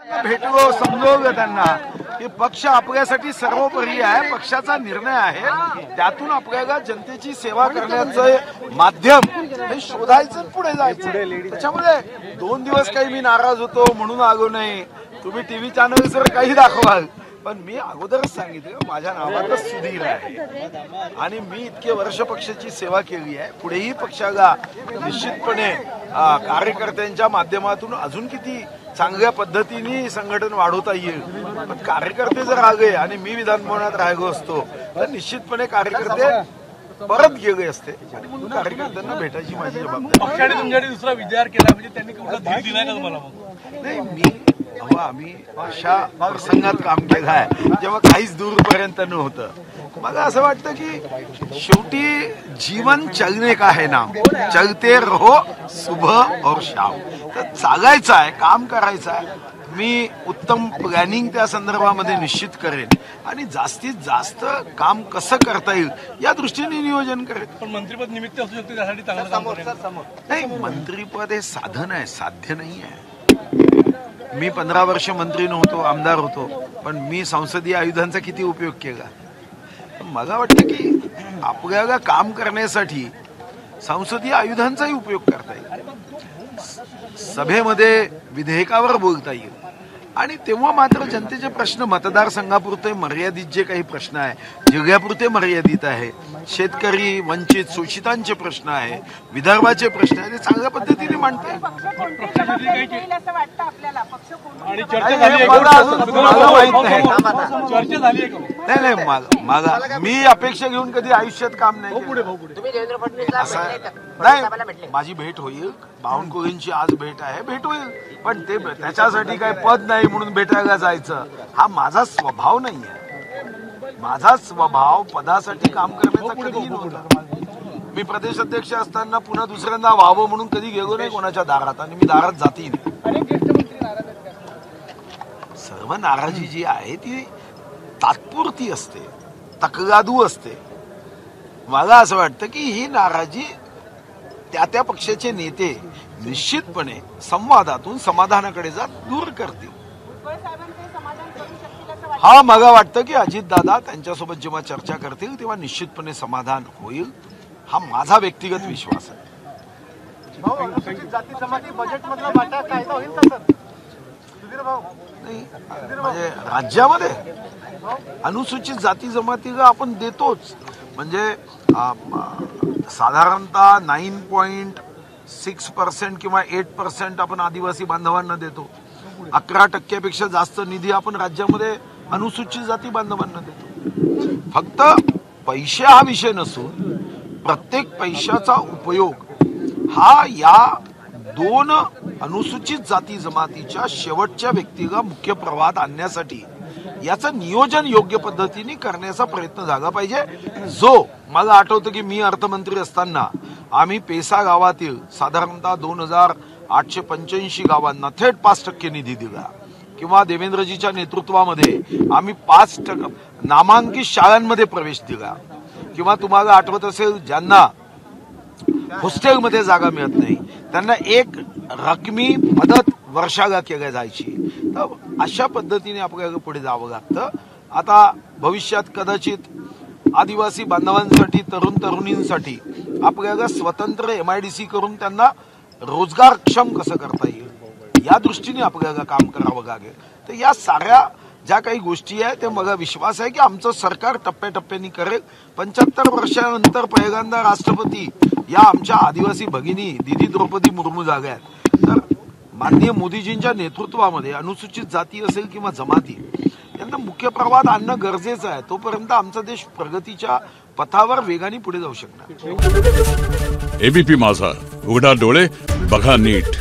भेटलो समजवलं त्यांना की पक्ष आपल्यासाठी सर्वोपरी आहे, पक्षाचा निर्णय आहे, त्यातून आपल्याला जनतेची सेवा करण्याचं माध्यम हे शोधायचं पुढे जायचं। त्याच्यामुळे 2 दिवस काही मी नाराज होतो म्हणून आलो नाही, तुम्ही टीव्ही चॅनल्सवर काही दाखवाल, पण मी अगोदरच सांगितलं माझ्या नावातच सुधीर आहे आणि मी इतके वर्ष पक्षाची सेवा केली आहे। पुढेही पक्षाला निश्चितपणे कार्यकर्त्यांच्या माध्यमातून अजून किती चांगल्या पद्धतीने संघटन वाढवता येईल, पण कार्यकर्ते जर आले आणि मी विधानभवनात राहिलो असतो तर निश्चितपणे कार्यकर्ते परत गेले असते आणि म्हणून कार्यकर्त्यांना भेटायची माझी जबाबदारी। पक्षाने तुमच्याकडे दुसरा विचार केला म्हणजे त्यांनी कुठला धीर दिलाय का तुम्हाला? नाही, आम्ही अशा प्रसंगात काम केलं आहे जेव्हा काहीच दूरपर्यंत नव्हतं। मला असं वाटतं की शेवटी जीवन चलने का है नाम, चलते रहो सुबह और शाम। तर चालायचं आहे, काम करायचं आहे। मी उत्तम प्लॅनिंग त्या संदर्भामध्ये निश्चित करेन आणि जास्तीत जास्त काम कसं करता येईल या दृष्टीने नियोजन करेन। पण मंत्रिपद निमित्त असू शकते त्यासाठी चांगलं काम करेन। नाही, मंत्रिपद हे साधन आहे, साध्य नाही आहे। मी 15 वर्ष मंत्री नव्हतो, आमदार होतो, पण मी संसदीय आयुधांचा किती उपयोग केला। मला वाटतं की आपल्याला काम करण्यासाठी संसदीय आयुधांचाही उपयोग करता येईल, सभेमध्ये विधेयकावर बोलता येईल आणि तेव्हा मात्र जनतेचे प्रश्न मतदारसंघापुरते मर्यादित जे काही प्रश्न आहे, जिल्ह्यापुरते मर्यादित आहे, शेतकरी वंचित शोषितांचे प्रश्न आहे, विदर्भाचे प्रश्न आहे, ते चांगल्या पद्धतीने मांडते। आणि चर्चा झाली नाही, मी अपेक्षा घेऊन कधी आयुष्यात काम नाही केलं। नाही, माझी भेट होईल, बावनकुळेंची आज भेट आहे, भेट होईल, पण ते त्याच्यासाठी काही पद नाही म्हणून भेटायला जायचं हा माझा स्वभाव नाही आहे। माझा स्वभाव पदासाठी काम करण्याचा कधीही नव्हता। मी प्रदेश अध्यक्ष असताना पुन्हा दुसऱ्यांदा व्हावं म्हणून कधी गेलो नाही कोणाच्या दारात आणि मी दारात जाती नाही। सर्व नाराजी जी आहे ती तात्पुरती असते, तकलादू असते। मला असं वाटतं की ही नाराजी त्या पक्षाचे नेते निश्चितपणे संवादातून समाधानाकडे जात दूर करतील। हा मला वाटतं की अजितदादा त्यांच्यासोबत जेव्हा चर्चा करतील तेव्हा निश्चितपणे समाधान होईल, हा माझा व्यक्तिगत विश्वास आहे। नाही, म्हणजे राज्यामध्ये अनुसूचित जाती जमातीला आपण देतोच, म्हणजे साधारणतः 9.6% किंवा 8% आपण आदिवासी बांधवांना देतो। 11% जास्त निधी आपण राज्यामध्ये अनुसूचित जाती बांधवांना देतो। फक्त पैसे हा विषय नसून प्रत्येक पैशाचा उपयोग हा या 2 अनुसूचित जाती जमातीच्या शेवटच्या व्यक्तीला मुख्य प्रवाहात आणण्यासाठी याचं नियोजन योग्य पद्धतीने करण्याचा प्रयत्न झाला पाहिजे। जो मला आठवतं की मी अर्थमंत्री असताना आम्ही पेसा गावातील साधारणतः 2885 गावांना थेट 5% निधी दिला, किंवा देवेंद्रजीच्या नेतृत्वामध्ये आम्ही 5% नामांकित शाळांमध्ये प्रवेश दिला, किंवा तुम्हाला आठवत असेल ज्यांना हॉस्टेलमध्ये जागा मिळत नाही त्यांना एक रकमी मदत वर्षाला केल्या जायची। तर अशा पद्धतीने आपल्याला पुढे जावं लागतं। आता भविष्यात कदाचित आदिवासी बांधवांसाठी, तरुण तरुणींसाठी आपल्याला स्वतंत्र MIDC करून त्यांना रोजगारक्षम कसं करता येईल या दृष्टीने आपल्याला काम करावं लागेल। तर या साऱ्या ज्या काही गोष्टी आहेत ते मला विश्वास आहे की आमचं सरकार टप्प्याटप्प्याने करेल। 75 वर्षानंतर पहिल्यांदा राष्ट्रपती या आमच्या आदिवासी भगिनी दीदी द्रौपदी मुर्मू झाल्या आहेत। तर माननीय मोदीजींच्या नेतृत्वामध्ये अनुसूचित जाती असेल किंवा जमाती यांना मुख्य प्रवाहात आणणं गरजेचं आहे, तोपर्यंत आमचा देश प्रगतीच्या पथावर वेगाने पुढे जाऊ शकणार। ABP माझा, उघडा डोळे बघा नीट।